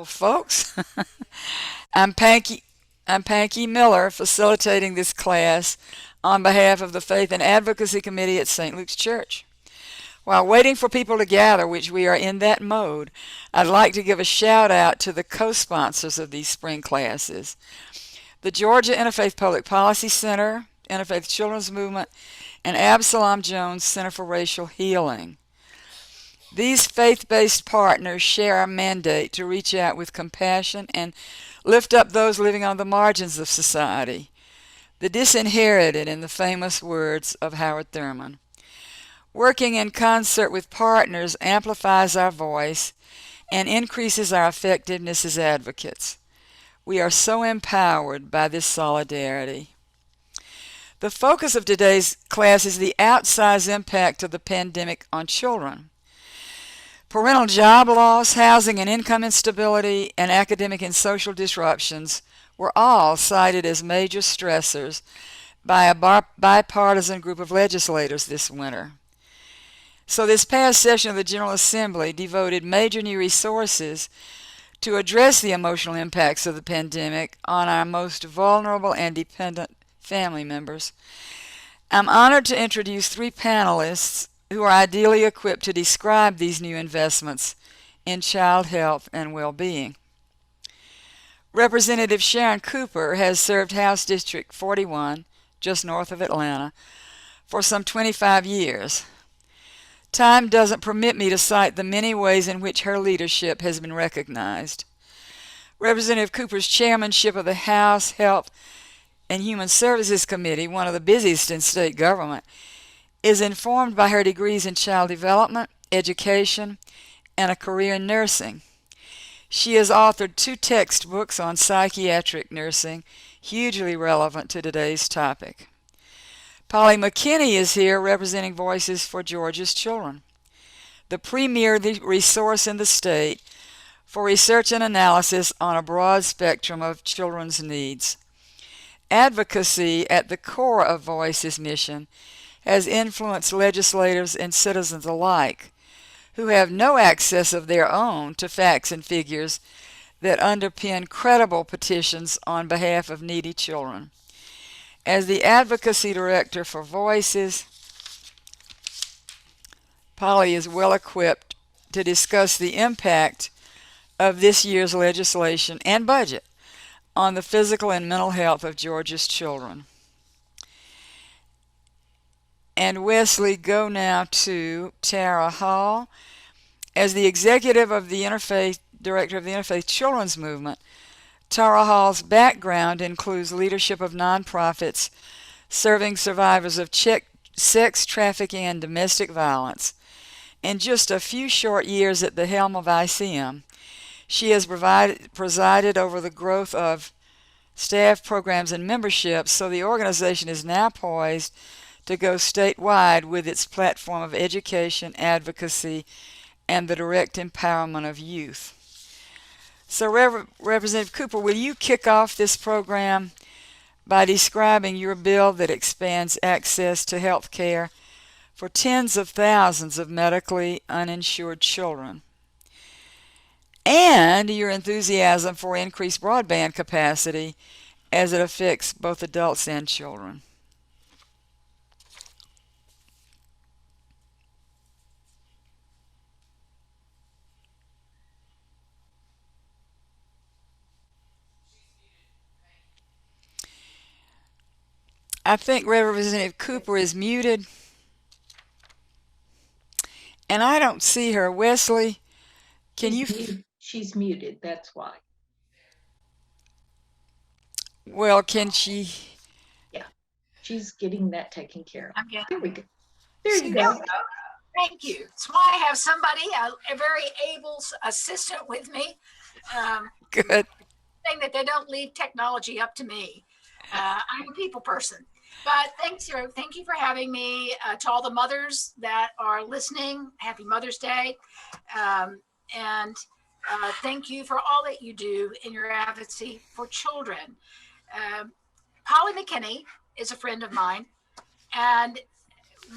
folks. I'm Panky, I'm Panky Miller, facilitating this class on behalf of the Faith and Advocacy Committee at St. Luke's Church. While waiting for people to gather, which we are in that mode, I'd like to give a shout out to the co-sponsors of these spring classes: the Georgia Interfaith Public Policy Center, Interfaith Children's Movement, and Absalom Jones Center for Racial Healing. These faith-based partners share our mandate to reach out with compassion and lift up those living on the margins of society, the disinherited, in the famous words of Howard Thurman. Working in concert with partners amplifies our voice and increases our effectiveness as advocates. We are so empowered by this solidarity. The focus of today's class is the outsized impact of the pandemic on children. Parental job loss, housing and income instability, and academic and social disruptions were all cited as major stressors by a bipartisan group of legislators this winter. So this past session of the General Assembly devoted major new resources to address the emotional impacts of the pandemic on our most vulnerable and dependent family members. I'm honored to introduce three panelists who are ideally equipped to describe these new investments in child health and well-being. Representative Sharon Cooper has served House District 41, just north of Atlanta, for some 25 years. Time doesn't permit me to cite the many ways in which her leadership has been recognized. Representative Cooper's chairmanship of the House Health and Human Services Committee, one of the busiest in state government, is informed by her degrees in child development, education, and a career in nursing. She has authored 2 textbooks on psychiatric nursing, hugely relevant to today's topic. Polly McKinney is here representing Voices for Georgia's Children, the premier resource in the state for research and analysis on a broad spectrum of children's needs. Advocacy at the core of Voices' mission has influenced legislators and citizens alike who have no access of their own to facts and figures that underpin credible petitions on behalf of needy children. As the advocacy director for Voices, Polly is well equipped to discuss the impact of this year's legislation and budget on the physical and mental health of Georgia's children. And Wesley, go now to Tara Hall. As the executive of the Interfaith, director of the Interfaith Children's Movement, Tara Hall's background includes leadership of nonprofits serving survivors of sex trafficking and domestic violence. In just a few short years at the helm of ICM, she has presided over the growth of staff, programs, and membership, so the organization is now poised to go statewide with its platform of education, advocacy, and the direct empowerment of youth. So Representative Cooper, will you kick off this program by describing your bill that expands access to health care for tens of thousands of medically uninsured children, and your enthusiasm for increased broadband capacity as it affects both adults and children? I think Representative Cooper is muted, and I don't see her. Wesley, can you? She's muted, that's why. Well, can she? Yeah, she's getting that taken care of. I'm getting There we go. There you go. Thank you. That's why I have somebody, a very able assistant with me. Good. Saying that they don't leave technology up to me. I'm a people person. But thank you for having me. To all the mothers that are listening, happy Mother's Day. And thank you for all that you do in your advocacy for children. Polly McKinney is a friend of mine, and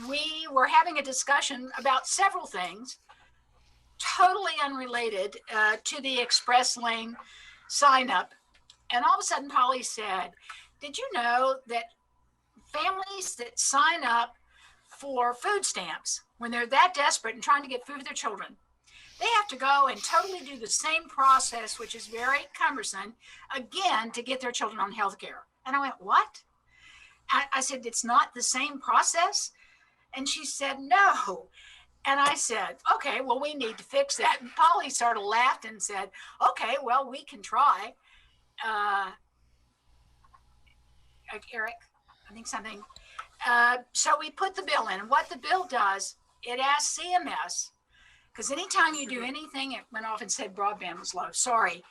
we were having a discussion about several things. totally unrelated to the express lane sign up. And all of a sudden, Polly said, did you know that families that sign up for food stamps when they're that desperate and trying to get food for their children, they have to go and totally do the same process, which is very cumbersome, again, to get their children on health care? And I went, what? I said, it's not the same process? And she said, no. And I said, okay, well, we need to fix that. And Polly sort of laughed and said, okay, well, we can try. Eric, I think something. So we put the bill in. And what the bill does, it asks CMS, because anytime you do anything, it went off and said broadband was low. Sorry.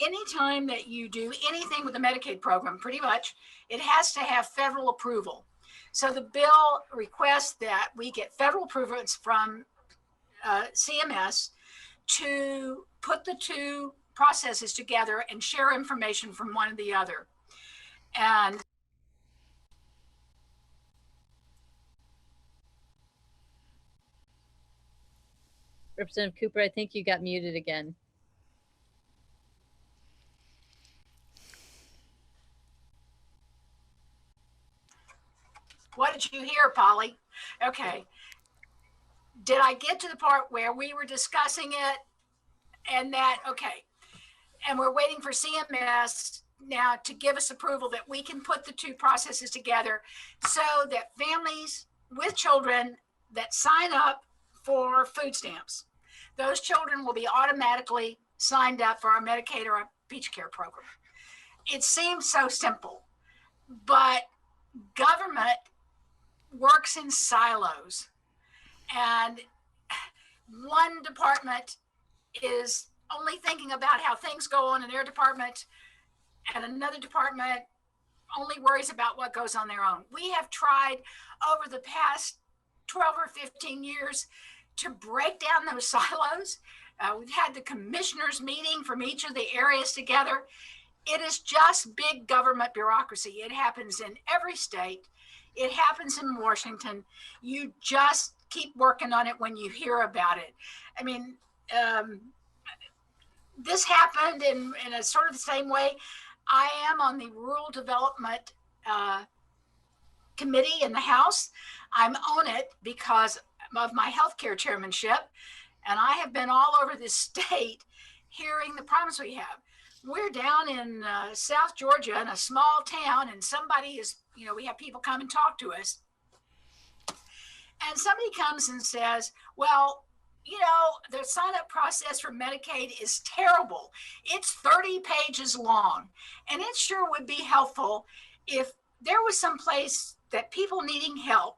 Anytime that you do anything with the Medicaid program, pretty much, it has to have federal approval. So the bill requests that we get federal approval from CMS to put the two processes together and share information from one to the other. And Representative Cooper, I think you got muted again. what did you hear, Polly? Okay. Did I get to the part where we were discussing it and that, okay, and we're waiting for CMS now to give us approval that we can put the two processes together so that families with children that sign up for food stamps, those children will be automatically signed up for our Medicaid or our Peach Care program. It seems so simple, but government works in silos, and one department is only thinking about how things go on in their department, and another department only worries about what goes on their own. We have tried over the past 12 or 15 years to break down those silos. We've had the commissioners meeting from each of the areas together. It is just big government bureaucracy. It happens in every state. It happens in Washington. You just keep working on it when you hear about it. I mean, this happened in a sort of the same way. I am on the Rural Development Committee in the House. I'm on it because of my healthcare chairmanship, and I have been all over this state hearing the problems we have. We're down in South Georgia in a small town, and somebody is, we have people come and talk to us. And somebody comes and says, well, the sign-up process for Medicaid is terrible. It's 30 pages long. And it sure would be helpful if there was some place that people needing help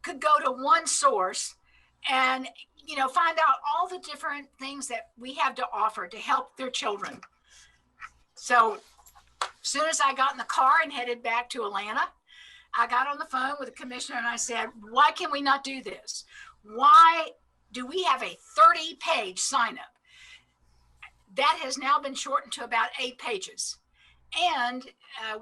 could go to one source and, find out all the different things that we have to offer to help their children. So as soon as I got in the car and headed back to Atlanta, I got on the phone with the commissioner and I said, why can we not do this? Why do we have a 30-page sign up? That has now been shortened to about 8 pages. And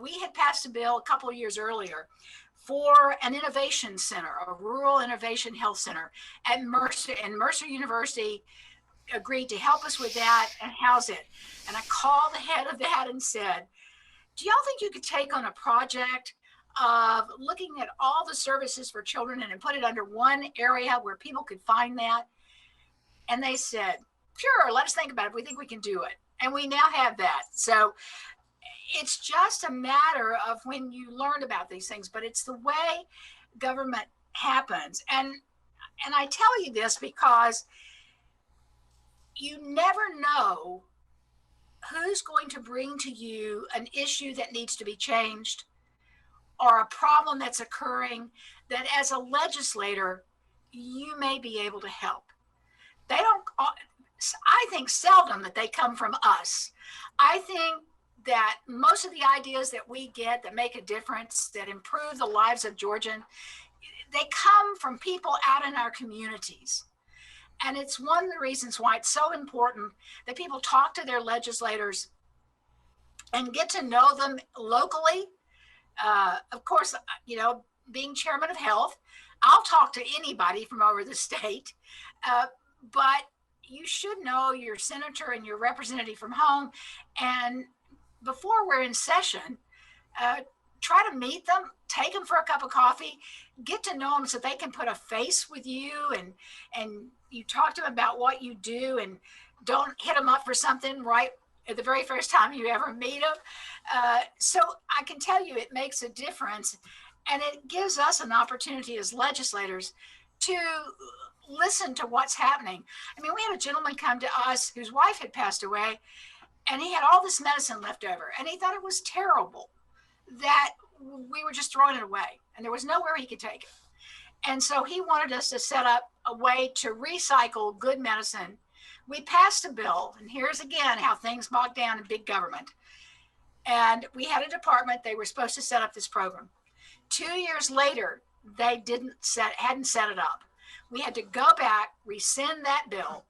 we had passed a bill a couple of years earlier for an innovation center, a rural innovation health center at Mercer, and Mercer University agreed to help us with that and house it. And I called the head of that and said, do y'all think you could take on a project of looking at all the services for children and put it under one area where people could find that? And they said, sure, let us think about it. We think we can do it. And we now have that. So it's just a matter of when you learn about these things, but it's the way government happens. And I tell you this because you never know who's going to bring to you an issue that needs to be changed or a problem that's occurring that as a legislator, you may be able to help. They don't, I think seldom that they come from us. I think that most of the ideas that we get that make a difference, that improve the lives of Georgians, they come from people out in our communities. And it's one of the reasons why it's so important that people talk to their legislators and get to know them locally. Of course, being chairman of health, I'll talk to anybody from over the state, but you should know your senator and your representative from home. And before we're in session, try to meet them, take them for a cup of coffee, get to know them so they can put a face with you, and you talk to them about what you do, and don't hit them up for something right at the very first time you ever meet them. So I can tell you it makes a difference, and it gives us an opportunity as legislators to listen to what's happening. I mean, we had a gentleman come to us whose wife had passed away, and he had all this medicine left over, and he thought it was terrible that we were just throwing it away, and there was nowhere he could take it. And so he wanted us to set up a way to recycle good medicine. We passed a bill, and here's again how things bog down in big government. And we had a department, they were supposed to set up this program. 2 years later, they hadn't set it up. We had to go back, rescind that bill,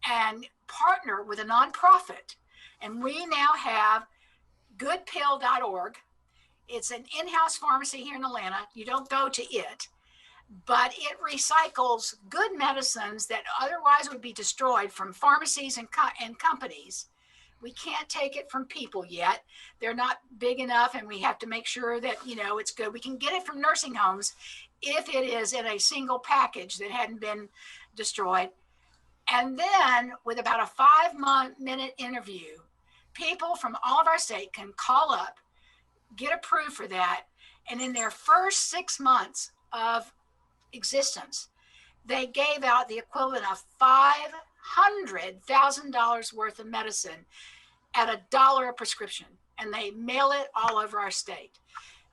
and partner with a nonprofit. And we now have goodpill.org. It's an in-house pharmacy here in Atlanta. You don't go to it, but it recycles good medicines that otherwise would be destroyed from pharmacies and companies. We can't take it from people yet. They're not big enough, and we have to make sure that, it's good. We can get it from nursing homes if it is in a single package that hadn't been destroyed. And then with about a 5-minute interview, people from all of our state can call up, get approved for that. And in their first 6 months of existence, they gave out the equivalent of $500,000 worth of medicine at $1 a prescription. And they mail it all over our state.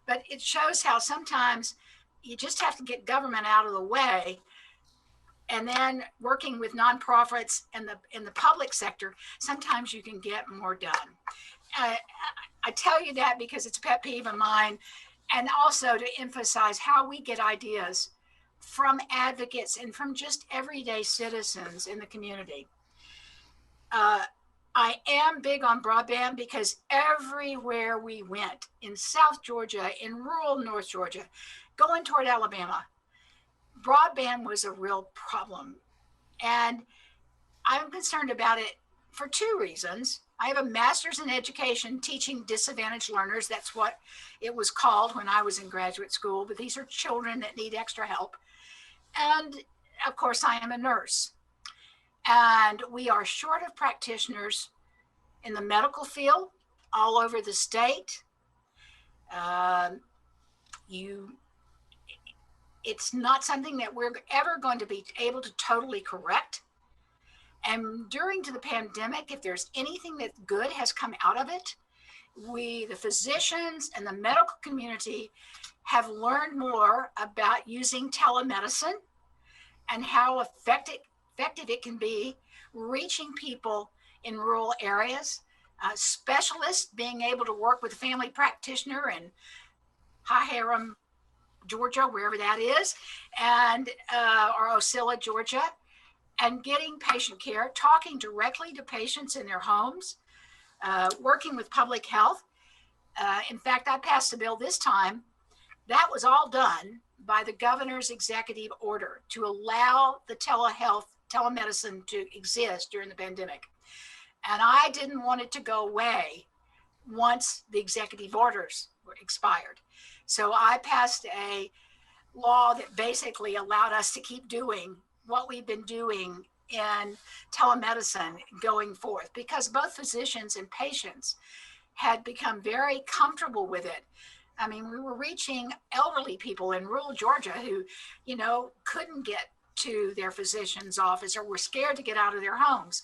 But it shows how sometimes you just have to get government out of the way, and then working with nonprofits and in the public sector, sometimes you can get more done. I tell you that because it's a pet peeve of mine, and also to emphasize how we get ideas from advocates and from just everyday citizens in the community. I am big on broadband because everywhere we went, in South Georgia, in rural North Georgia, going toward Alabama, broadband was a real problem. And I'm concerned about it for 2 reasons. I have a master's in education teaching disadvantaged learners. That's what it was called when I was in graduate school, but these are children that need extra help. And of course, I am a nurse. And we are short of practitioners in the medical field all over the state. It's not something that we're ever going to be able to totally correct. And during the pandemic, if there's anything that good has come out of it, the physicians and the medical community have learned more about using telemedicine and how effective it can be reaching people in rural areas. Specialists being able to work with a family practitioner in Hiram, Georgia, wherever that is, and or Osceola, Georgia, and getting patient care, talking directly to patients in their homes, working with public health. In fact, I passed a bill this time that was all done by the governor's executive order to allow the telemedicine to exist during the pandemic. And I didn't want it to go away once the executive orders were expired. So I passed a law that basically allowed us to keep doing what we've been doing in telemedicine going forth, because both physicians and patients had become very comfortable with it. I mean, we were reaching elderly people in rural Georgia who, couldn't get to their physician's office or were scared to get out of their homes.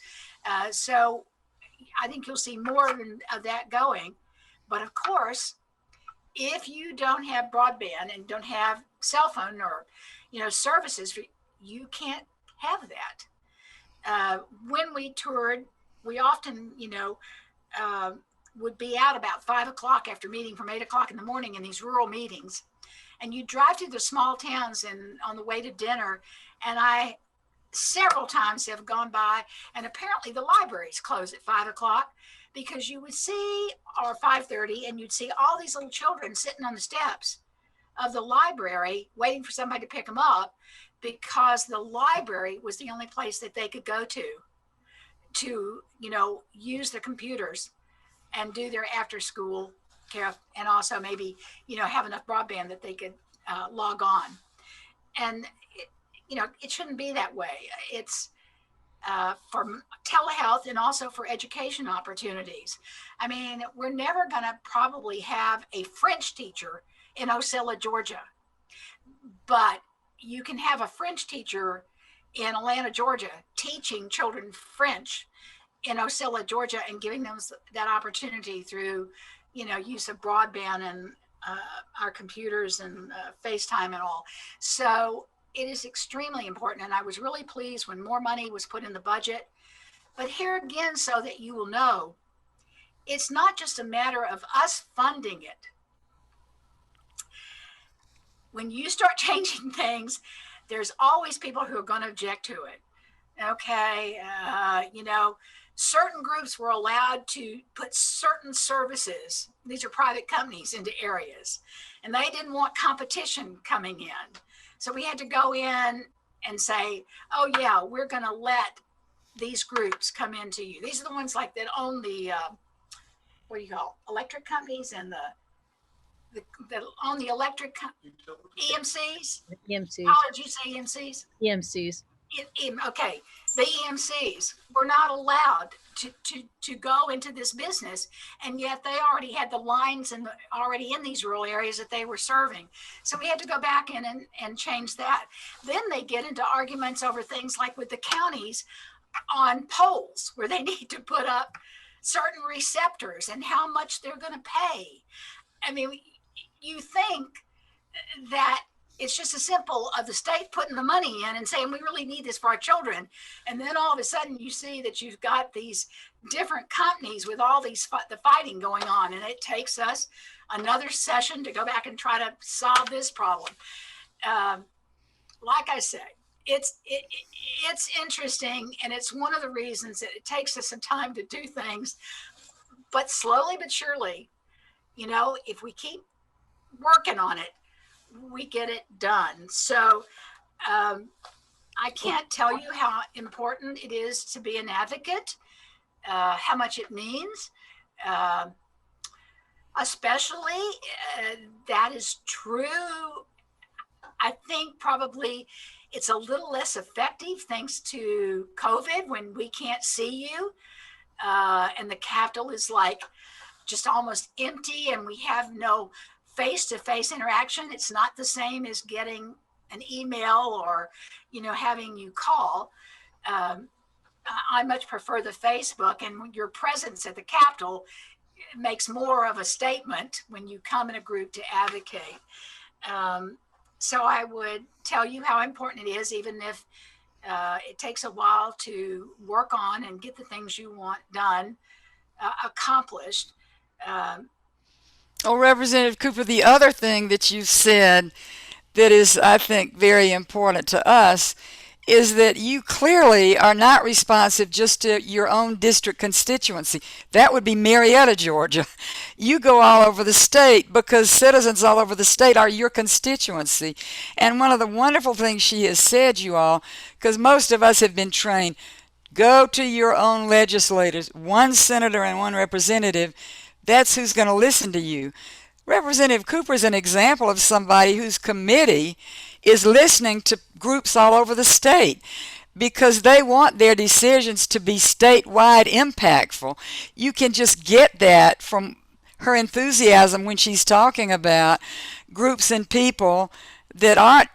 So I think you'll see more of that going. But of course, if you don't have broadband and don't have cell phone or, services, you can't have that. When we toured, we often, would be out about 5 o'clock after meeting from 8 o'clock in the morning in these rural meetings. And you drive through the small towns and on the way to dinner, and I several times have gone by, and apparently the libraries close at 5 o'clock, because you would see, or 5:30, and you'd see all these little children sitting on the steps of the library waiting for somebody to pick them up because the library was the only place that they could go to, use their computers and do their after school care, and also maybe, have enough broadband that they could log on. And, it shouldn't be that way. It's for telehealth and also for education opportunities. I mean, we're never going to probably have a French teacher in Ocilla, Georgia, but you can have a French teacher in Atlanta, Georgia, teaching children French in Ocilla, Georgia, and giving them that opportunity through, use of broadband and our computers and FaceTime and all. So it is extremely important. And I was really pleased when more money was put in the budget. But here again, so that you will know, it's not just a matter of us funding it. When you start changing things, there's always people who are going to object to it. Okay, certain groups were allowed to put certain services, these are private companies, into areas, and they didn't want competition coming in. So we had to go in and say, oh yeah, we're going to let these groups come into you. These are the ones like that own the, electric companies and that own the electric EMCs. EMCs. How did you say EMCs? EMCs. Okay, the EMCs were not allowed to go into this business, and yet they already had the lines and already in these rural areas that they were serving. So we had to go back in and change that. Then they get into arguments over things like with the counties on poles where they need to put up certain receptors and how much they're going to pay. I mean, you think that it's just as simple of the state putting the money in and saying, we really need this for our children. And then all of a sudden you see that you've got these different companies with all the fighting going on. And it takes us another session to go back and try to solve this problem. Like I said, it's interesting. And it's one of the reasons that it takes us some time to do things, but slowly but surely, if we keep working on it, we get it done. So I can't tell you how important it is to be an advocate, how much it means, especially that is true. I think probably it's a little less effective thanks to COVID when we can't see you and the Capitol is like just almost empty and we have no face-to-face interaction. It's not the same as getting an email or, having you call. I much prefer the Facebook, and your presence at the Capitol makes more of a statement when you come in a group to advocate. So I would tell you how important it is, even if it takes a while to work on and get the things you want done, accomplished. Oh, Representative Cooper, the other thing that you said that is, I think, very important to us is that you clearly are not responsive just to your own district constituency. That would be Marietta, Georgia. You go all over the state because citizens all over the state are your constituency. And one of the wonderful things she has said, you all, because most of us have been trained, go to your own legislators, one senator and one representative. That's who's going to listen to you. Representative Cooper is an example of somebody whose committee is listening to groups all over the state because they want their decisions to be statewide impactful. You can just get that from her enthusiasm when she's talking about groups and people that aren't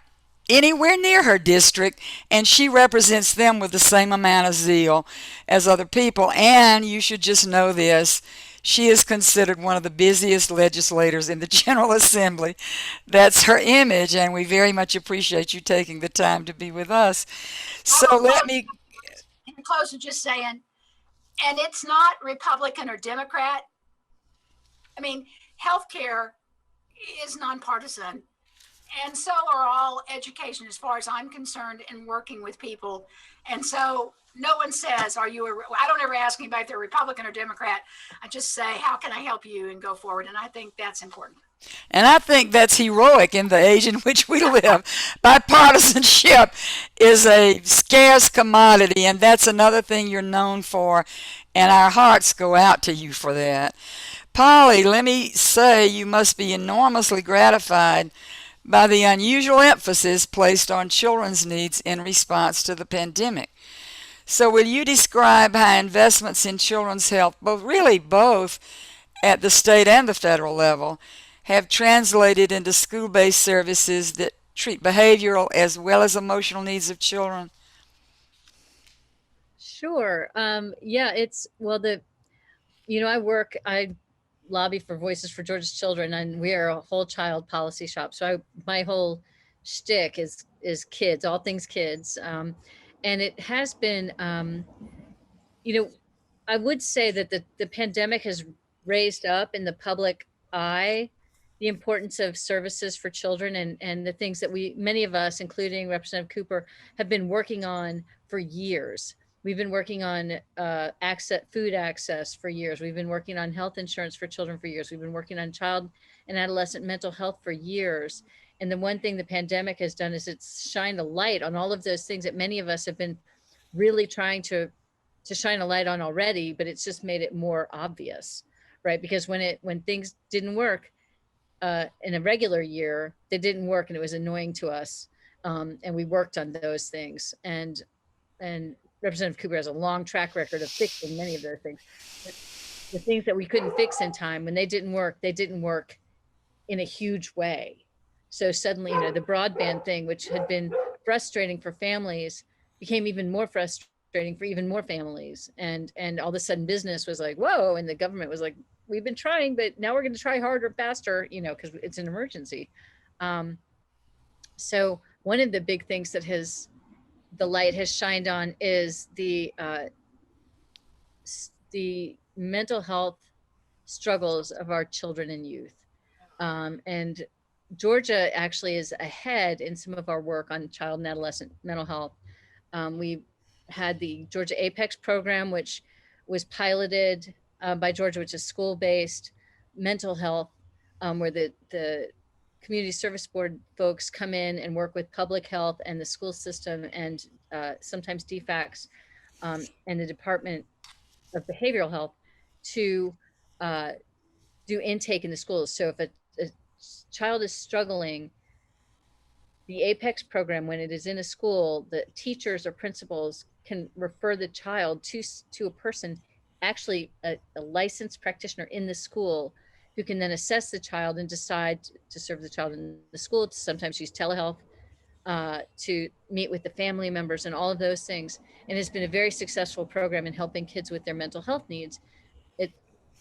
anywhere near her district, and she represents them with the same amount of zeal as other people. And you should just know this. She is considered one of the busiest legislators in the General Assembly. That's her image, and we very much appreciate you taking the time to be with us. So let me close with just saying, and it's not Republican or Democrat. I mean, healthcare is nonpartisan, and so are all education as far as I'm concerned in working with people. And so no one says, I don't ever ask anybody if they're Republican or Democrat. I just say, how can I help you, and go forward. And I think that's important. And I think that's heroic in the age in which we live. Bipartisanship is a scarce commodity, and that's another thing you're known for, and our hearts go out to you for that. Polly, let me say you must be enormously gratified by the unusual emphasis placed on children's needs in response to the pandemic. So will you describe how investments in children's health, both at the state and the federal level, have translated into school-based services that treat behavioral as well as emotional needs of children? Sure. Yeah, I lobby for Voices for Georgia's Children, and we are a whole child policy shop. So my whole shtick is kids, all things kids. And it has been, you know, I would say that the pandemic has raised up in the public eye the importance of services for children, and the things that many of us, including Representative Cooper, have been working on for years. We've been working on food access for years. We've been working on health insurance for children for years. We've been working on child and adolescent mental health for years. And the one thing the pandemic has done is it's shined a light on all of those things that many of us have been really trying to shine a light on already, but it's just made it more obvious, right? Because when things didn't work in a regular year, they didn't work, and it was annoying to us, and we worked on those things. And Representative Cooper has a long track record of fixing many of those things. But the things that we couldn't fix in time, when they didn't work in a huge way. So suddenly, the broadband thing, which had been frustrating for families, became even more frustrating for even more families. And all of a sudden business was like, whoa, and the government was like, we've been trying, but now we're going to try harder, faster, because it's an emergency. Um, so one of the big things that the light has shined on is the mental health struggles of our children and youth. And Georgia actually is ahead in some of our work on child and adolescent mental health. We had the Georgia Apex program, which was piloted by Georgia, which is school-based mental health, where the community service board folks come in and work with public health and the school system, and sometimes DFACS and the Department of Behavioral Health to do intake in the schools. So if a child is struggling, the Apex program, when it is in a school, the teachers or principals can refer the child to a person, actually a licensed practitioner in the school, who can then assess the child and decide to serve the child in the school, to sometimes use telehealth, to meet with the family members and all of those things. And it's been a very successful program in helping kids with their mental health needs,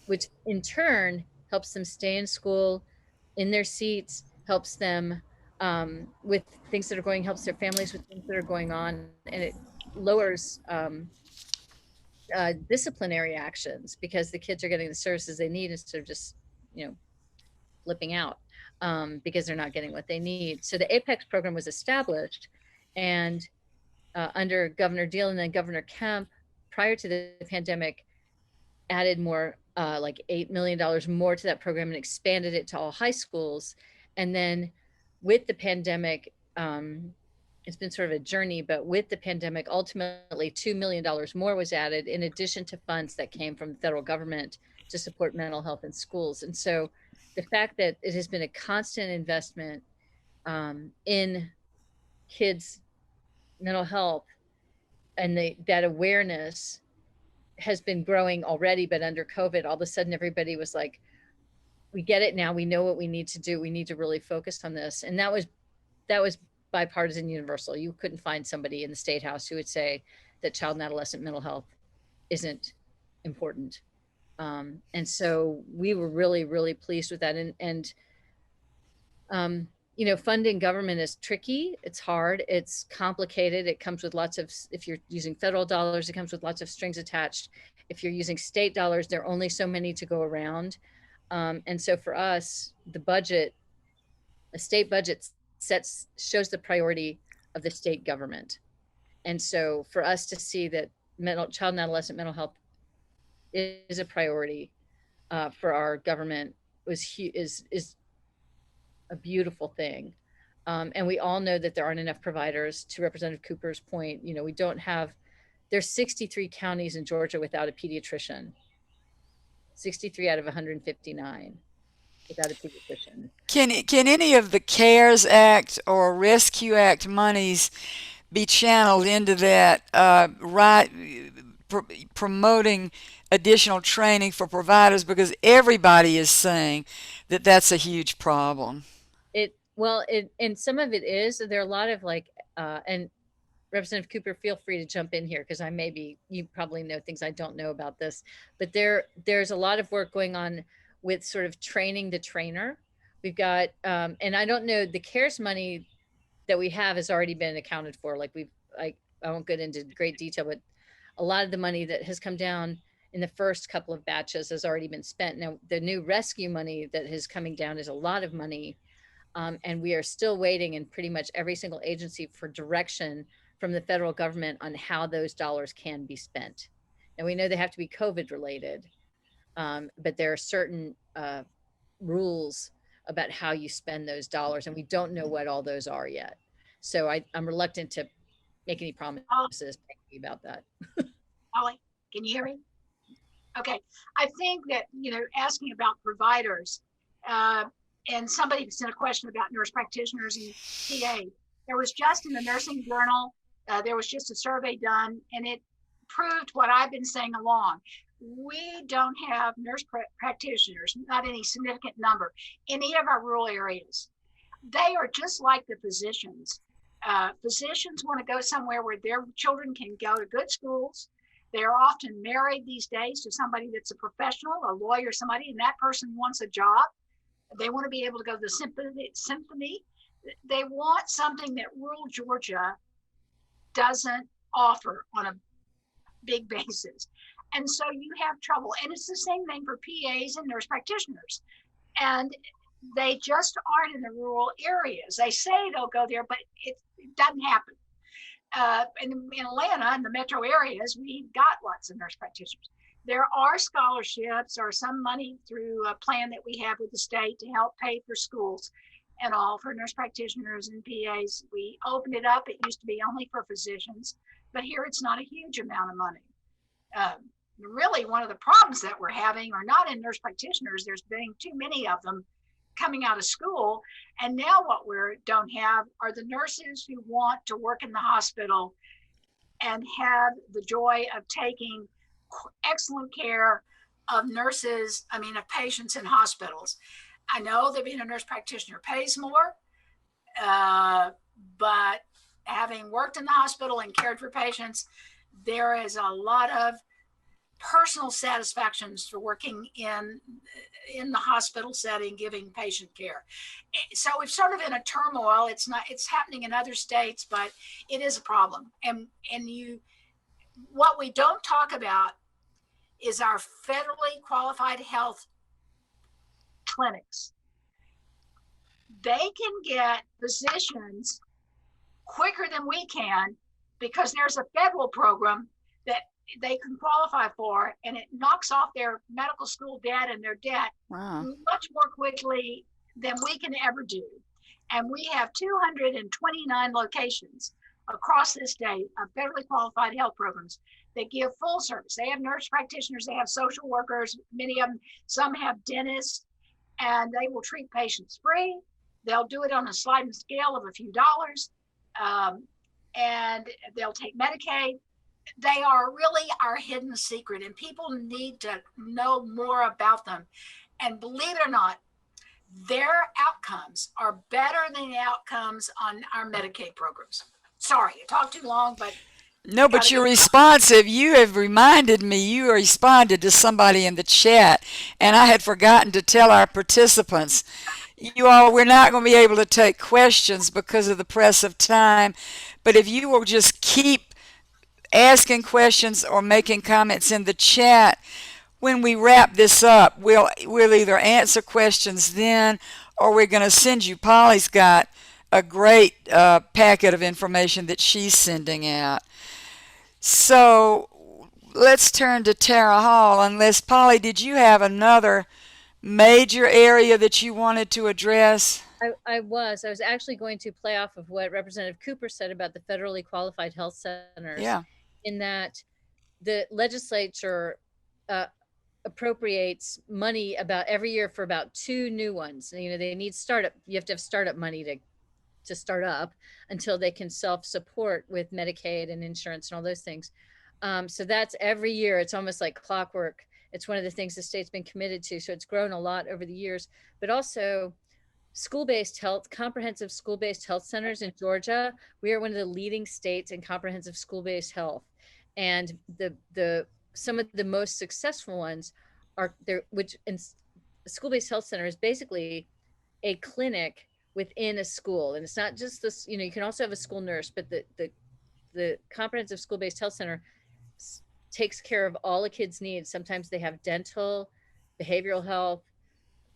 which in turn helps them stay in school, in their seats, helps them with things that are helps their families with things that are going on, and it lowers disciplinary actions, because the kids are getting the services they need instead of just, flipping out because they're not getting what they need. So the Apex program was established, and under Governor Deal and then Governor Kemp, prior to the pandemic, added more, like $8 million more to that program, and expanded it to all high schools. And then with the pandemic, it's been sort of a journey, but with the pandemic, ultimately $2 million more was added, in addition to funds that came from the federal government to support mental health in schools. And so the fact that it has been a constant investment in kids' mental health, and that awareness has been growing already, but under COVID, all of a sudden everybody was like, we get it now. We know what we need to do. We need to really focus on this. And that was bipartisan, universal. You couldn't find somebody in the State House who would say that child and adolescent mental health isn't important. And so we were really, really pleased with that. And funding government is tricky. It's hard. It's complicated. It comes with if you're using federal dollars, it comes with lots of strings attached. If you're using state dollars, there are only so many to go around. And so for us, a state budget shows the priority of the state government. And so for us to see that child and adolescent mental health is a priority for our government is a beautiful thing. And we all know that there aren't enough providers. To Representative Cooper's point, we don't have, there's 63 counties in Georgia without a pediatrician, 63 out of 159 without a pediatrician. Can any of the CARES Act or Rescue Act monies be channeled into that, promoting additional training for providers? Because everybody is saying that that's a huge problem. And some of it is, there are a lot of and Representative Cooper, feel free to jump in here, because you probably know things I don't know about this, but there's a lot of work going on with sort of training the trainer. We've got, and I don't know, the CARES money that we have has already been accounted for. I won't get into great detail, but a lot of the money that has come down in the first couple of batches has already been spent. Now, the new rescue money that is coming down is a lot of money. And we are still waiting in pretty much every single agency for direction from the federal government on how those dollars can be spent. And we know they have to be COVID related, but there are certain rules about how you spend those dollars, and we don't know what all those are yet. So I'm reluctant to make any promises about that. Holly, can you hear me? Okay. I think that, asking about providers, and somebody sent a question about nurse practitioners and PA. There was just in the nursing journal, there was just a survey done, and it proved what I've been saying along. We don't have nurse practitioners, not any significant number, in any of our rural areas. They are just like the physicians. Physicians want to go somewhere where their children can go to good schools. They're often married these days to somebody that's a professional, a lawyer, somebody, and that person wants a job. They want to be able to go to the symphony. They want something that rural Georgia doesn't offer on a big basis. And so you have trouble. And it's the same thing for PAs and nurse practitioners. And they just aren't in the rural areas. They say they'll go there, but it doesn't happen. In Atlanta, in the metro areas, we've got lots of nurse practitioners. There are scholarships or some money through a plan that we have with the state to help pay for schools and all for nurse practitioners and PAs. We opened it up. It used to be only for physicians, but here it's not a huge amount of money. Really, one of the problems that we're having are not in nurse practitioners. There's been too many of them coming out of school. And now what we don't have are the nurses who want to work in the hospital and have the joy of taking excellent care of of patients in hospitals. I know that being a nurse practitioner pays more, but having worked in the hospital and cared for patients, there is a lot of personal satisfactions for working in the hospital setting, giving patient care. So we're sort of in a turmoil. It's happening in other states, but it is a problem. And what we don't talk about is our federally qualified health clinics. They can get physicians quicker than we can because there's a federal program that they can qualify for, and it knocks off their medical school debt and their debt much more quickly than we can ever do. And we have 229 locations across this state of federally qualified health programs that give full service. They have nurse practitioners, they have social workers, many of them, some have dentists, and they will treat patients free. They'll do it on a sliding scale of a few dollars, and they'll take Medicaid. They are really our hidden secret, and people need to know more about them. And believe it or not, their outcomes are better than the outcomes on our Medicaid programs. Sorry, I talked too long, but no, but you're responsive. You have reminded me, you responded to somebody in the chat, and I had forgotten to tell our participants. You all, we're not going to be able to take questions because of the press of time, but if you will just keep asking questions or making comments in the chat, when we wrap this up, we'll either answer questions then, or we're going to send you. Polly's got a great packet of information that she's sending out. So let's turn to Tara Hall. Unless, Polly, did you have another major area that you wanted to address? I was actually going to play off of what Representative Cooper said about the federally qualified health centers, Yeah. in that the legislature uh, appropriates money about every year for about 2 new ones. You know, they need startup. You have to have startup money to start up until they can self-support with Medicaid and insurance and all those things. So that's every year. It's almost like clockwork. It's one of the things the state's been committed to. So it's grown a lot over the years. But also, school-based health, comprehensive school-based health centers in Georgia. We are one of the leading states in comprehensive school-based health, and the some of the most successful ones are there. Which in school-based health center is basically a clinic within a school, and it's not just this. You know, you can also have a school nurse, but the comprehensive school-based health center takes care of all a kid's needs. Sometimes they have dental, behavioral health,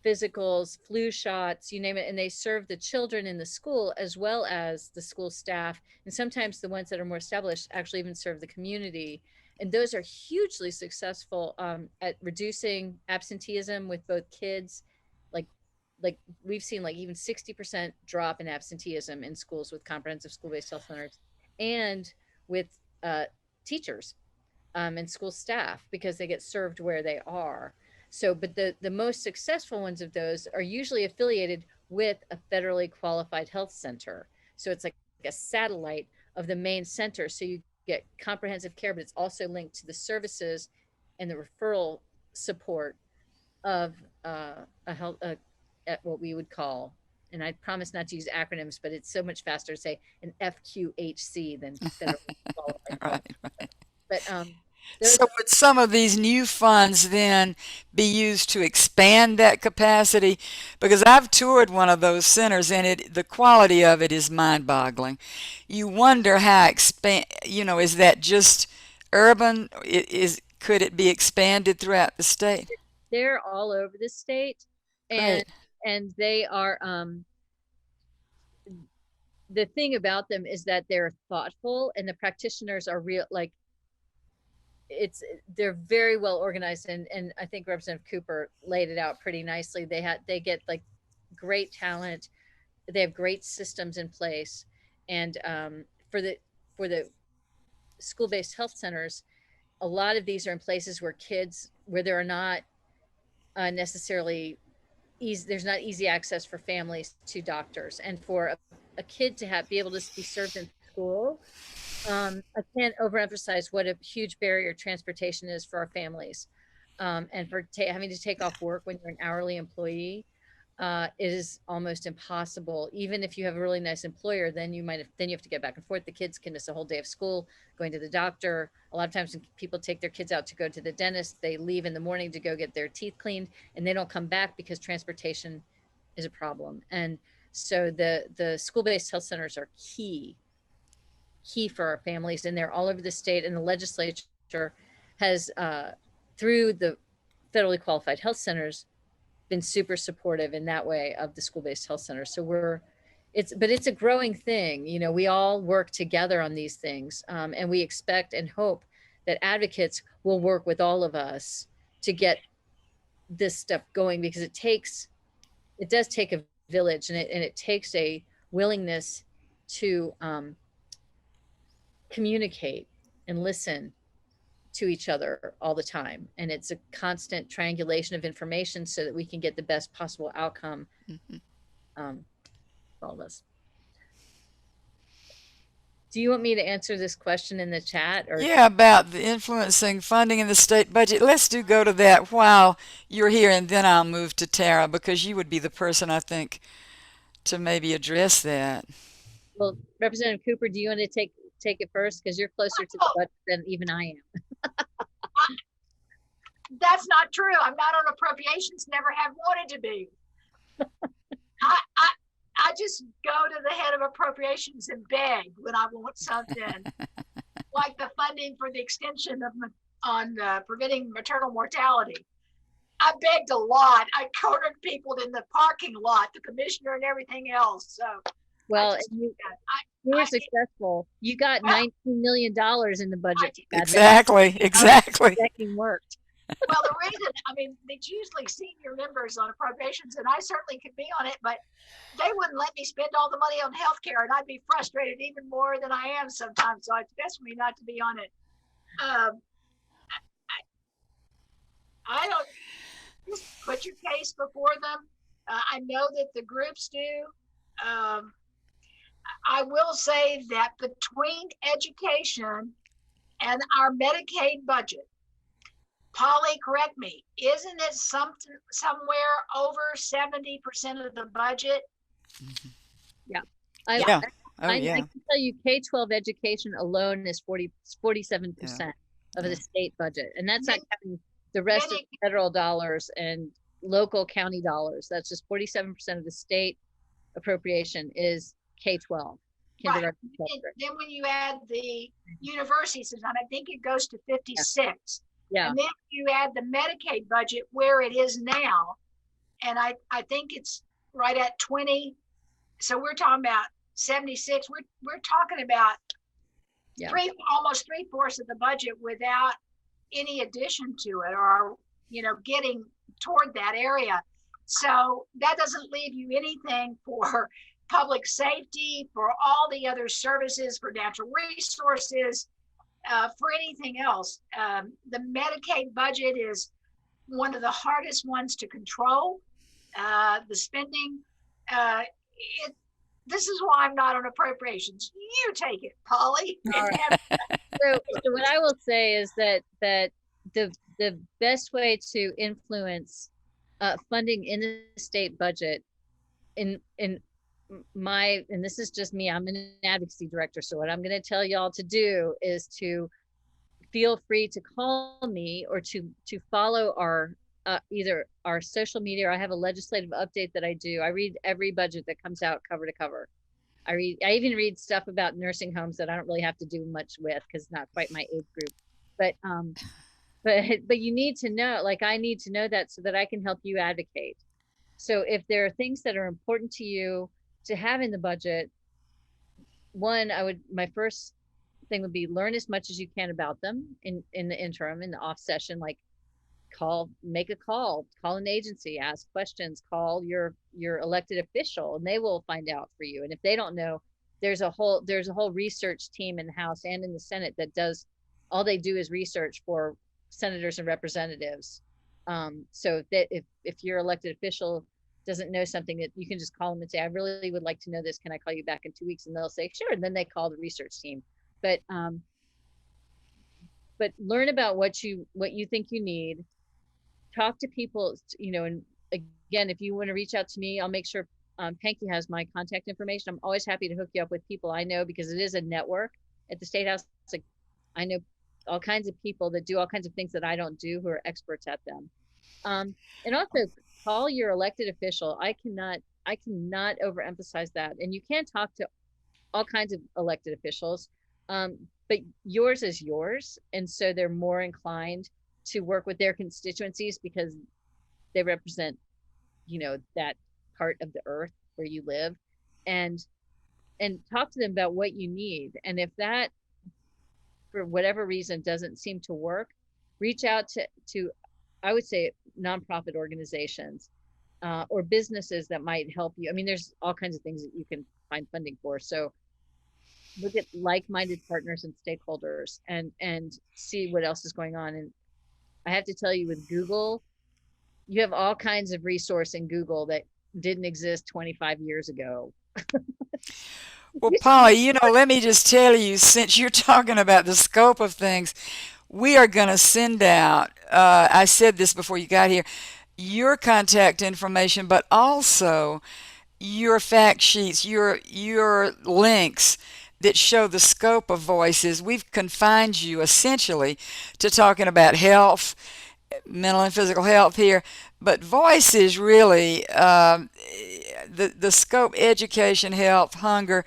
physicals, flu shots, you name it, and they serve the children in the school as well as the school staff. And sometimes the ones that are more established actually even serve the community. And those are hugely successful at reducing absenteeism with both kids, like like we've seen like even 60% drop in absenteeism in schools with comprehensive school-based health centers, and with teachers and school staff, because they get served where they are. So, but the most successful ones of those are usually affiliated with a federally qualified health center. So it's like a satellite of the main center. So you get comprehensive care, but it's also linked to the services and the referral support of a health, at what we would call, and I promise not to use acronyms, but it's so much faster to say an FQHC than federally qualified health. Right. But those So would some of these new funds then be used to expand that capacity? Because I've toured one of those centers, and the quality of it is mind-boggling. You wonder how is that just urban? Could it be expanded throughout the state? they're all over the state, and Great. and they are the thing about them is that they're thoughtful, and the practitioners are real, like they're very well organized, and I think Representative Cooper laid it out pretty nicely. They get like great talent, they have great systems in place, and for the school-based health centers, a lot of these are in places where there are not necessarily easy, there's not easy access for families to doctors, and for a kid to be able to be served in school. I can't overemphasize what a huge barrier transportation is for our families, and for having to take off work when you're an hourly employee. It is almost impossible. Even if you have a really nice employer, then you have to get back and forth. The kids can miss a whole day of school, going to the doctor. A lot of times when people take their kids out to go to the dentist, they leave in the morning to go get their teeth cleaned, and they don't come back because transportation is a problem. And so the school-based health centers are key for our families, and they're all over the state. And the legislature has, through the federally qualified health centers, been super supportive in that way of the school-based health center. So it's a growing thing. You know, we all work together on these things, and we expect and hope that advocates will work with all of us to get this stuff going, because it does take a village, and it takes a willingness to communicate and listen to each other all the time. And it's a constant triangulation of information so that we can get the best possible outcome for all of us. Do you want me to answer this question in the chat? Or Yeah, about the influencing funding in the state budget. Let's go to that while you're here, and then I'll move to Tara, because you would be the person, I think, to maybe address that. Well, Representative Cooper, do you want to take it first, because you're closer to the budget than even I am? That's not true. I'm not on appropriations, never have wanted to be. I just go to the head of appropriations and beg when I want something, like the funding for the extension of on preventing maternal mortality. I begged a lot. I cornered people in the parking lot, the commissioner and everything else. So, well, you were successful. You got $19 million in the budget. Exactly. Begging worked. Well, the reason, I mean, it's usually senior members on appropriations, and I certainly could be on it, but they wouldn't let me spend all the money on healthcare, and I'd be frustrated even more than I am sometimes. So it's best for me not to be on it. Um, I don't just put your case before them. I know that the groups do. Um, I will say that between education and our Medicaid budget, Polly, correct me, isn't it something somewhere over 70% of the budget? Yeah. I, Yeah. I, Oh, I yeah. can tell you K-12 education alone is 47% of the state budget. And that's not counting the rest of the federal dollars and local county dollars. That's just 47% of the state appropriation is K-12. Right. Then when you add the university system, I think it goes to 56. Yeah. And then you add the Medicaid budget where it is now, and I think it's right at 20. So we're talking about 76. We're talking about almost 3/4 of the budget without any addition to it, or getting toward that area. So that doesn't leave you anything for public safety, for all the other services, for natural resources, for anything else. The Medicaid budget is one of the hardest ones to control. The spending, this is why I'm not on appropriations. You take it, Polly. Right. So what I will say is that the best way to influence funding in the state budget, and this is just me, I'm an advocacy director, so what I'm going to tell y'all to do is to feel free to call me or to follow our either our social media, or I have a legislative update that I do. I read every budget that comes out cover to cover. I even read stuff about nursing homes that I don't really have to do much with because it's not quite my age group. But you need to know, like I need to know that so that I can help you advocate. So if there are things that are important to you to have in the budget, my first thing would be learn as much as you can about them in the interim, in the off session, like make a call an agency, ask questions, call your elected official, and they will find out for you. And if they don't know, there's a whole research team in the House and in the Senate that does, all they do is research for senators and representatives. So that if your elected official doesn't know something, that you can just call them and say, I really would like to know this. Can I call you back in 2 weeks? And they'll say, sure. And then they call the research team. But learn about what you think you need. Talk to people, and again, if you want to reach out to me, I'll make sure Panky has my contact information. I'm always happy to hook you up with people I know, because it is a network at the State House. It's like, I know all kinds of people that do all kinds of things that I don't do, who are experts at them. And also call your elected official. I cannot overemphasize that. And you can talk to all kinds of elected officials, but yours is yours. And so they're more inclined to work with their constituencies because they represent, that part of the earth where you live, and talk to them about what you need. And if that, for whatever reason, doesn't seem to work, reach out to I would say nonprofit organizations or businesses that might help you. I mean, there's all kinds of things that you can find funding for. So look at like-minded partners and stakeholders and see what else is going on. And I have to tell you, with Google, you have all kinds of resource in Google that didn't exist 25 years ago. Well, Polly, let me just tell you, since you're talking about the scope of things, we are going to send out, I said this before you got here, your contact information, but also your fact sheets, your links that show the scope of Voices. We've confined you essentially to talking about health, mental and physical health here, but Voices really, the scope, education, health, hunger,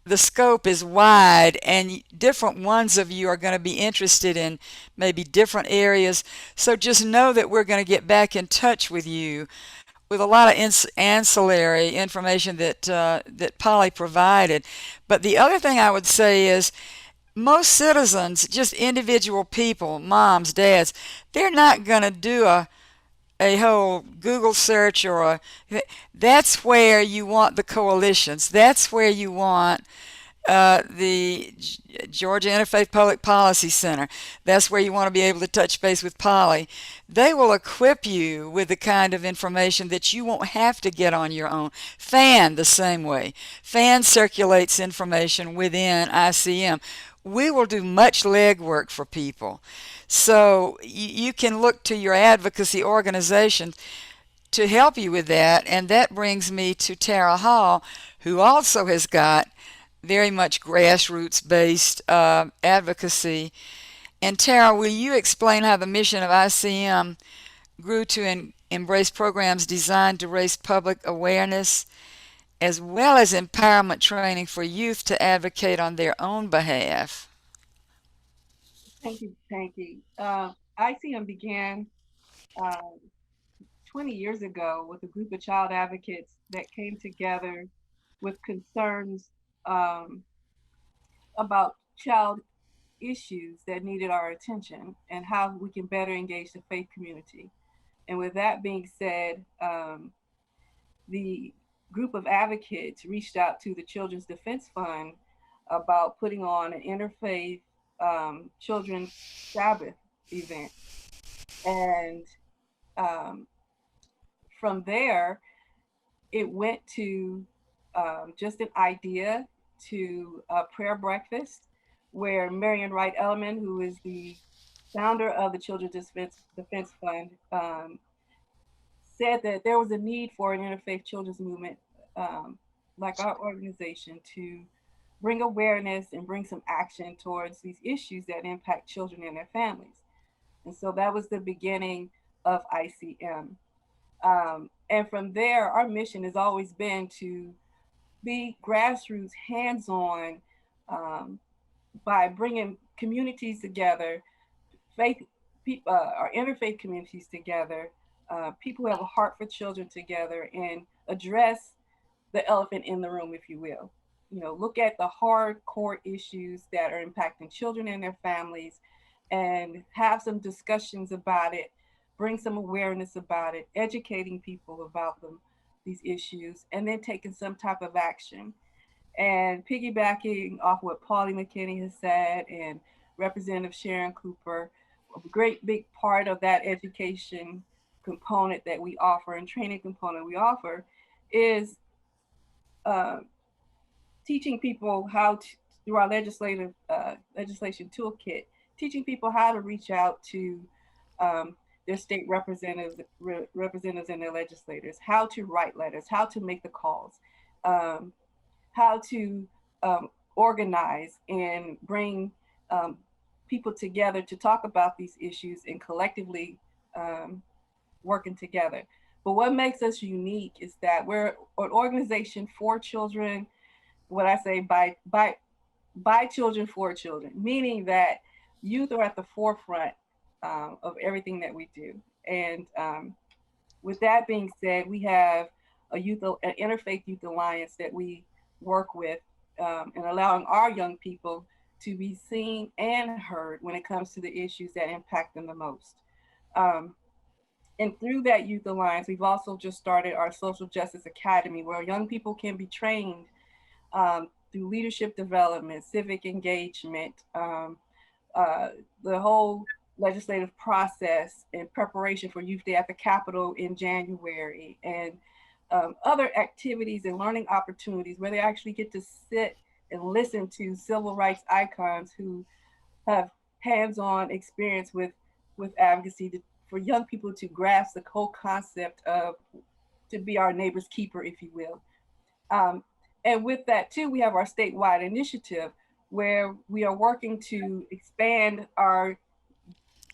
the scope is wide, and different ones of you are going to be interested in maybe different areas. So just know that we're going to get back in touch with you with a lot of ancillary information that Polly provided. But the other thing I would say is, most citizens, just individual people, moms, dads, they're not going to do a whole Google search that's where you want the coalitions. That's where you want the Georgia Interfaith Public Policy Center. That's where you want to be able to touch base with Polly. They will equip you with the kind of information that you won't have to get on your own. FAN the same way. FAN circulates information within ICM. We will do much legwork for people. So you can look to your advocacy organization to help you with that. And that brings me to Tara Hall, who also has got very much grassroots-based advocacy. And Tara, will you explain how the mission of ICM grew to embrace programs designed to raise public awareness as well as empowerment training for youth to advocate on their own behalf? Thank you, Panky. ICM began uh, 20 years ago with a group of child advocates that came together with concerns um, about child issues that needed our attention and how we can better engage the faith community. And with that being said, the group of advocates reached out to the Children's Defense Fund about putting on an interfaith children's Sabbath event. And um, from there, it went to just an idea to a prayer breakfast where Marian Wright Elliman, who is the founder of the Children's Defense Fund, said that there was a need for an interfaith children's movement like our organization to bring awareness and bring some action towards these issues that impact children and their families. And so that was the beginning of ICM. And from there, our mission has always been to be grassroots, hands on, by bringing communities together, faith, our interfaith communities together, people who have a heart for children together, and address the elephant in the room, if you will. You know, look at the hard core issues that are impacting children and their families and have some discussions about it, bring some awareness about it, educating people about them, these issues, and then taking some type of action. And piggybacking off what Paulie McKinney has said and Representative Sharon Cooper, a great big part of that education component that we offer and training component we offer is uh, teaching people how to, through our legislation toolkit, teaching people how to reach out to their state representatives and their legislators, how to write letters, how to make the calls, um, how to organize and bring people together to talk about these issues and collectively um, working together. But what makes us unique is that we're an organization for children. What I say by children for children, meaning that youth are at the forefront of everything that we do. And with that being said, we have an interfaith youth alliance that we work with and allowing our young people to be seen and heard when it comes to the issues that impact them the most. Um, and through that youth alliance, we've also just started our social justice academy where young people can be trained through leadership development, civic engagement, uh, the whole legislative process in preparation for Youth Day at the Capitol in January, and other activities and learning opportunities where they actually get to sit and listen to civil rights icons who have hands-on experience with advocacy for young people to grasp the whole concept of to be our neighbor's keeper, if you will. Um, and with that too, we have our statewide initiative where we are working to expand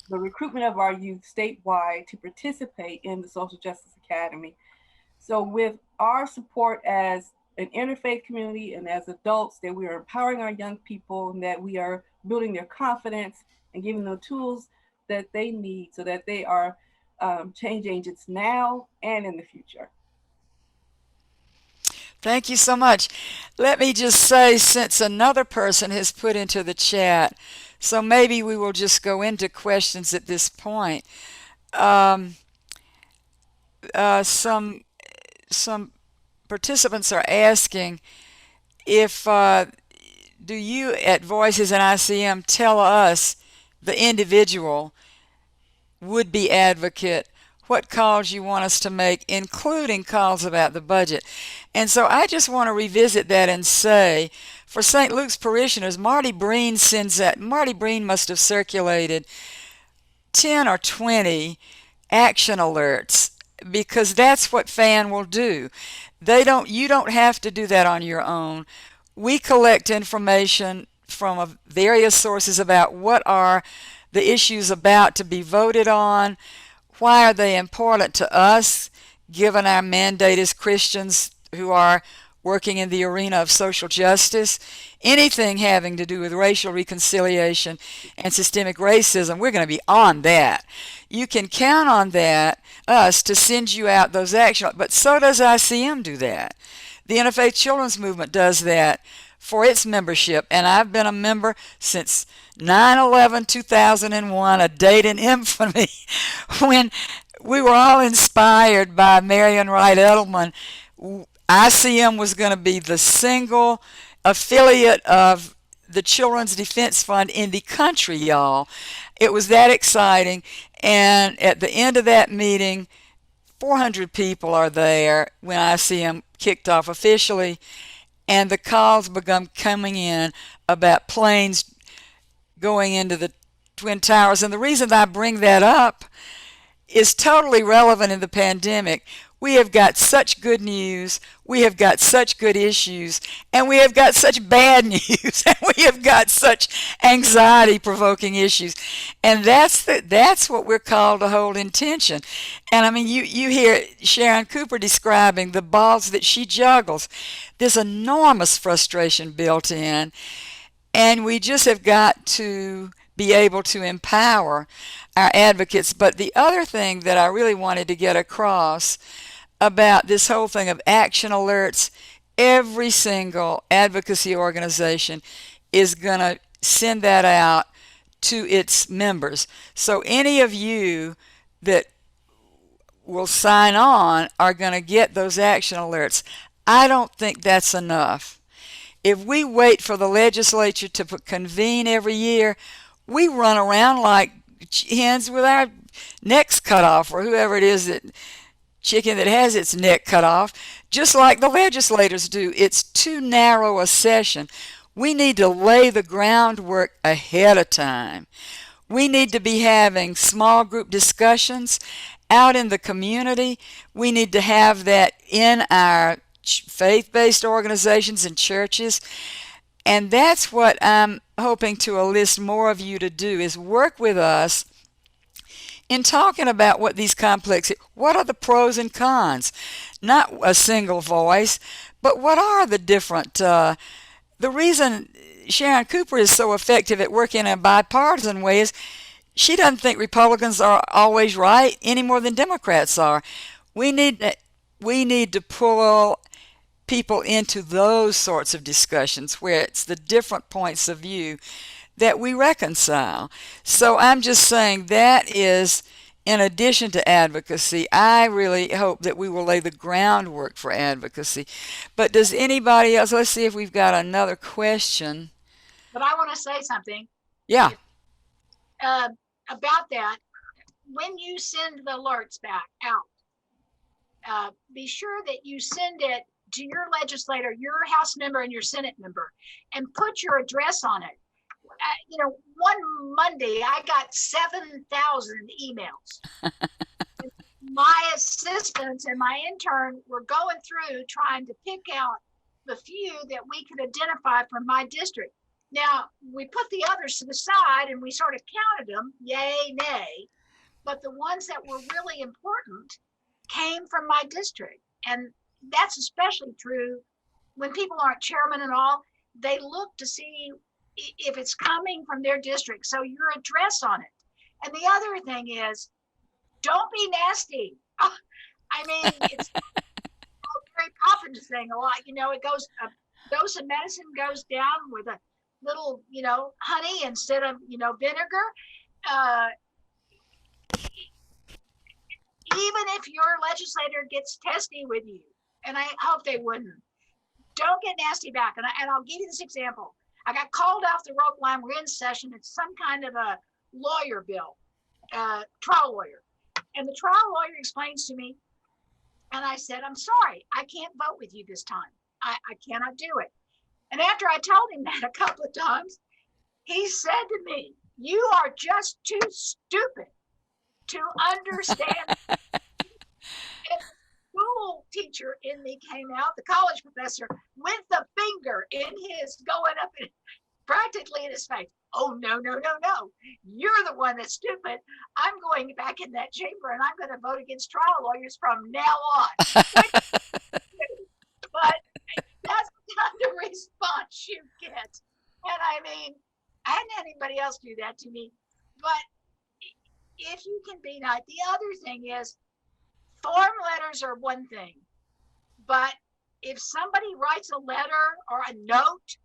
the recruitment of our youth statewide to participate in the Social Justice Academy. So with our support as an interfaith community and as adults, that we are empowering our young people and that we are building their confidence and giving them the tools that they need so that they are change agents now and in the future. Thank you so much. Let me just say, since another person has put into the chat, so maybe we will just go into questions at this point. Um, some participants are asking if do you at Voices and ICM tell us, the individual would-be advocate, what calls you want us to make, including calls about the budget. And so I just want to revisit that and say, for St. Luke's parishioners, Marty Breen must have circulated 10 or 20 action alerts, because that's what FAN will do. You don't have to do that on your own. We collect information from various sources about what are the issues about to be voted on, why are they important to us, given our mandate as Christians who are working in the arena of social justice, anything having to do with racial reconciliation and systemic racism. We're going to be on that. You can count on us to send you out those actions, but so does ICM do that. The Interfaith Children's Movement does that for its membership, and I've been a member since 9/11/2001, a date in infamy, when we were all inspired by Marion Wright Edelman. ICM was going to be the single affiliate of the Children's Defense Fund in the country, y'all. It was that exciting. And at the end of that meeting, 400 people are there when ICM kicked off officially, and the calls began coming in about planes going into the Twin Towers. And the reason that I bring that up is totally relevant in the pandemic. We have got such good news, we have got such good issues, and we have got such bad news, and we have got such anxiety-provoking issues. And that's what we're called to hold in tension. And I mean, you hear Sharon Cooper describing the balls that she juggles. There's enormous frustration built in, and we just have got to be able to empower our advocates. But the other thing that I really wanted to get across about this whole thing of action alerts, every single advocacy organization is going to send that out to its members. So any of you that will sign on are going to get those action alerts. I don't think that's enough. If we wait for the legislature to convene every year, we run around like hens with our necks cut off, or whoever it is, that chicken that has its neck cut off, just like the legislators do. It's too narrow a session. We need to lay the groundwork ahead of time. We need to be having small group discussions out in the community. We need to have that in our faith-based organizations and churches. And that's what I'm hoping to enlist more of you to do, is work with us in talking about what these what are the pros and cons? Not a single voice, but what are the different, the reason Sharon Cooper is so effective at working in a bipartisan way is she doesn't think Republicans are always right any more than Democrats are. We need to pull people into those sorts of discussions where it's the different points of view that we reconcile. So I'm just saying that is, in addition to advocacy, I really hope that we will lay the groundwork for advocacy. But does anybody else, let's see if we've got another question. But I want to say something. Yeah. About that. When you send the alerts back out, be sure that you send it to your legislator, your House member, and your Senate member, and put your address on it. One Monday I got 7,000 emails. My assistants and my intern were going through trying to pick out the few that we could identify from my district. Now, we put the others to the side and we sort of counted them, yay, nay, but the ones that were really important came from my district. And that's especially true when people aren't chairmen and all. They look to see if it's coming from their district, so your address on it. And the other thing is, don't be nasty. I mean, it's very popular often saying a lot. It goes, a dose of medicine goes down with a little, honey instead of, vinegar. Uh, Even if your legislator gets testy with you, and I hope they wouldn't, don't get nasty back. And I'll give you this example. I got called off the rope line. We're in session. It's some kind of a lawyer bill, trial lawyer. And the trial lawyer explains to me, and I said, I'm sorry, I can't vote with you this time. I cannot do it. And after I told him that a couple of times, he said to me, you are just too stupid to understand. And the school teacher in me came out, the college professor, with the finger in his, going up in, practically in his face. Oh, no, no, no, no. You're the one that's stupid. I'm going back in that chamber and I'm going to vote against trial lawyers from now on. But that's the kind of response you get. And I mean, I hadn't had anybody else do that to me. But if you can be nice, the other thing is, form letters are one thing. But if somebody writes a letter or a note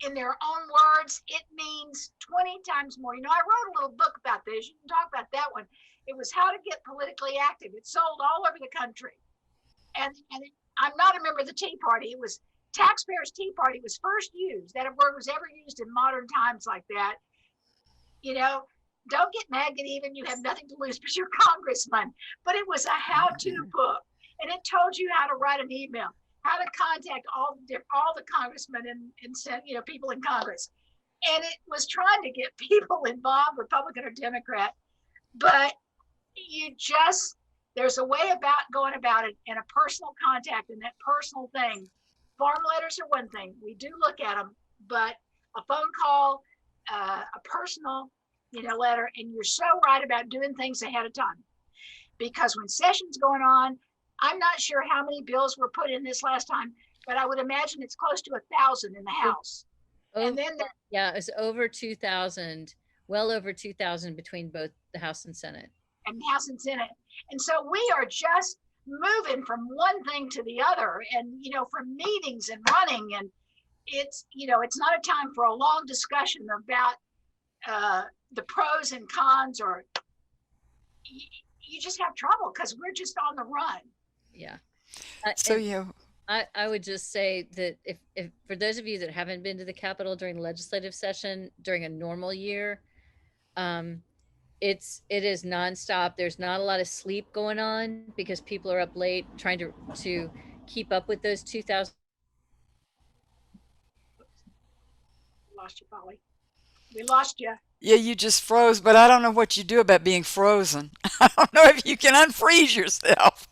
in their own words, it means 20 times more. I wrote a little book about this. You can talk about that one. It was How to Get Politically Active. It's sold all over the country. And I'm not a member of the Tea Party. It was Taxpayers' Tea Party was first used. That word was ever used in modern times like that. Don't get mad, get even. You have nothing to lose but your congressman. But it was a how-to book. And it told you how to write an email, how to contact all the congressmen and people in Congress. And it was trying to get people involved, Republican or Democrat. But there's a way about going about it, and a personal contact and that personal thing. Form letters are one thing. We do look at them, but a phone call, a personal, letter, and you're so right about doing things ahead of time. Because when session's going on, I'm not sure how many bills were put in this last time, but I would imagine it's close to 1,000 in the House. And then yeah, it's over 2,000, well over 2,000 between both the House and Senate. And so we are just moving from one thing to the other, and from meetings and running, and it's not a time for a long discussion about the pros and cons, or you just have trouble because we're just on the run. Yeah. I would just say that if for those of you that haven't been to the Capitol during the legislative session during a normal year, it is nonstop. There's not a lot of sleep going on because people are up late trying to keep up with those 2,000. Lost you, Polly. We lost you. Yeah, you just froze, but I don't know what you do about being frozen. I don't know if you can unfreeze yourself.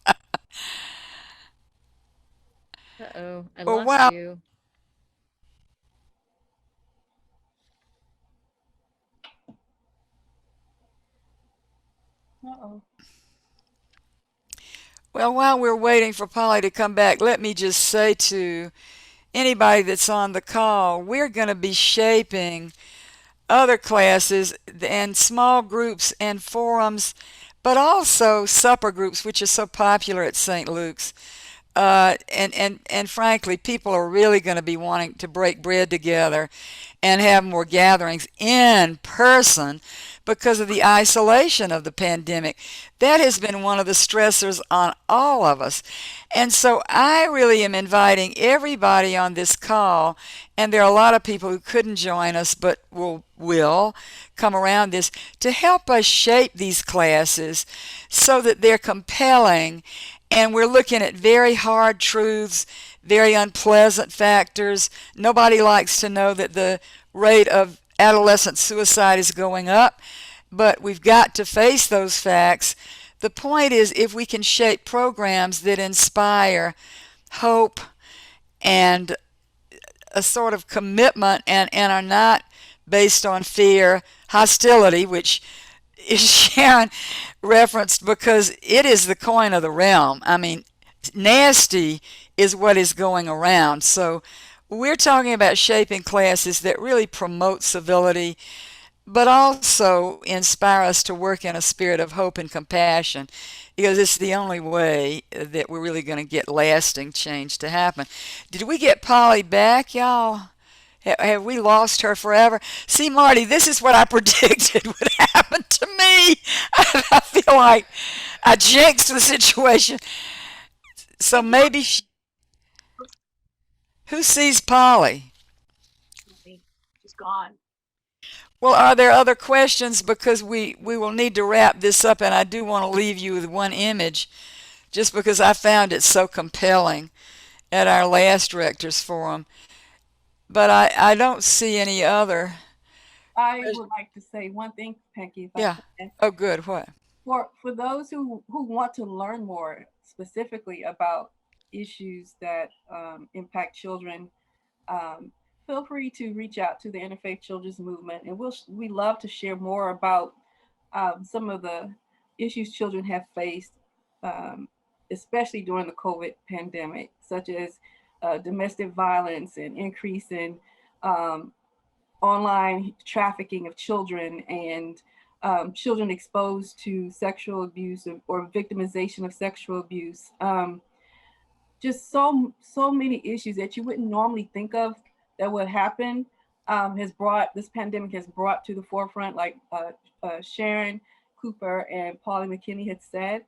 Uh-oh, I Oh, lost wow. you. Uh-oh. Well, while we're waiting for Polly to come back, let me just say to anybody that's on the call, we're going to be shaping other classes and small groups and forums, but also supper groups, which is so popular at St. Luke's. And frankly, people are really going to be wanting to break bread together and have more gatherings in person because of the isolation of the pandemic. That has been one of the stressors on all of us. And so I really am inviting everybody on this call, and there are a lot of people who couldn't join us but will come around this, to help us shape these classes so that they're compelling, and we're looking at very hard truths, very unpleasant factors. Nobody likes to know that the rate of adolescent suicide is going up, but we've got to face those facts. The point is, if we can shape programs that inspire hope and a sort of commitment and are not based on fear, hostility, which is Sharon referenced, because it is the coin of the realm. I mean, nasty is what is going around. So we're talking about shaping classes that really promote civility, but also inspire us to work in a spirit of hope and compassion. because it's the only way that we're really going to get lasting change to happen. Did we get Polly back, y'all? Have we lost her forever? See, Marty, this is what I predicted would happen to me. I feel like I jinxed the situation. So maybe who sees Polly? She's gone. Well, are there other questions? Because we will need to wrap this up, and I do want to leave you with one image, just because I found it so compelling at our last Rector's Forum. But I don't see any other. I would like to say one thing, Peggy, if Yeah. I can. Oh, good. What? For those who want to learn more specifically about issues that impact children, um, feel free to reach out to the Interfaith Children's Movement, and we love to share more about some of the issues children have faced, especially during the COVID pandemic, such as domestic violence and increase in um, online trafficking of children and children exposed to sexual abuse or victimization of sexual abuse. Just so many issues that you wouldn't normally think of that would happen. This pandemic has brought to the forefront, like Sharon Cooper and Polly McKinney had said,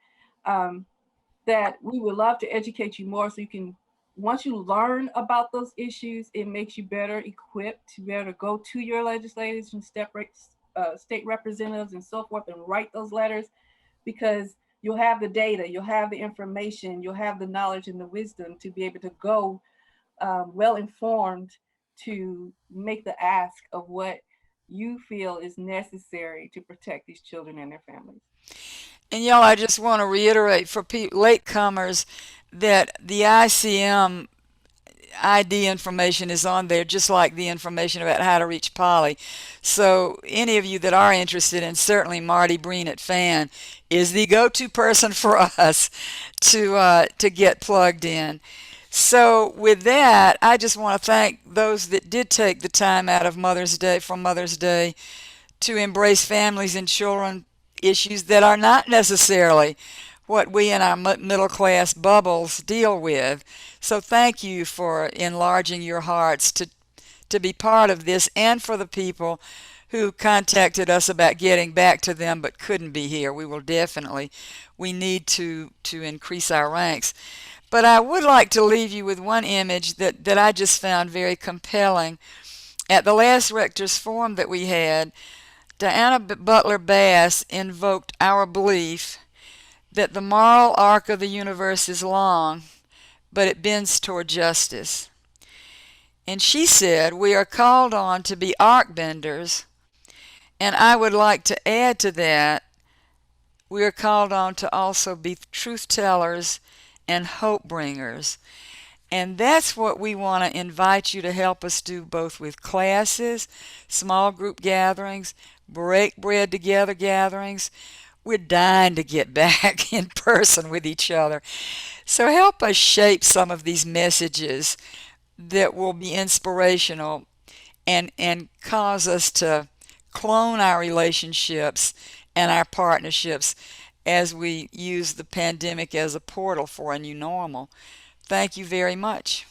that we would love to educate you more so you can, once you learn about those issues, it makes you better equipped to be able to go to your legislators and state representatives and so forth and write those letters, because you'll have the data, you'll have the information, you'll have the knowledge and the wisdom to be able to go well informed to make the ask of what you feel is necessary to protect these children and their families. And y'all, I just want to reiterate for latecomers that the ICM ID information is on there, just like the information about how to reach Polly. So any of you that are interested, and certainly Marty Breen at FAN is the go-to person for us to get plugged in. So with that, I just want to thank those that did take the time out of Mother's Day to embrace families and children issues that are not necessarily what we in our middle class bubbles deal with. So thank you for enlarging your hearts to be part of this, and for the people who contacted us about getting back to them but couldn't be here. We need to increase our ranks. But I would like to leave you with one image that I just found very compelling. At the last Rector's Forum that we had, Diana Butler Bass invoked our belief that the moral arc of the universe is long, but it bends toward justice. And she said, we are called on to be arc benders, and I would like to add to that, we are called on to also be truth tellers and hope bringers. And that's what we want to invite you to help us do, both with classes, small group gatherings, break bread together gatherings. We're dying to get back in person with each other. So help us shape some of these messages that will be inspirational and cause us to clone our relationships and our partnerships as we use the pandemic as a portal for a new normal. Thank you very much.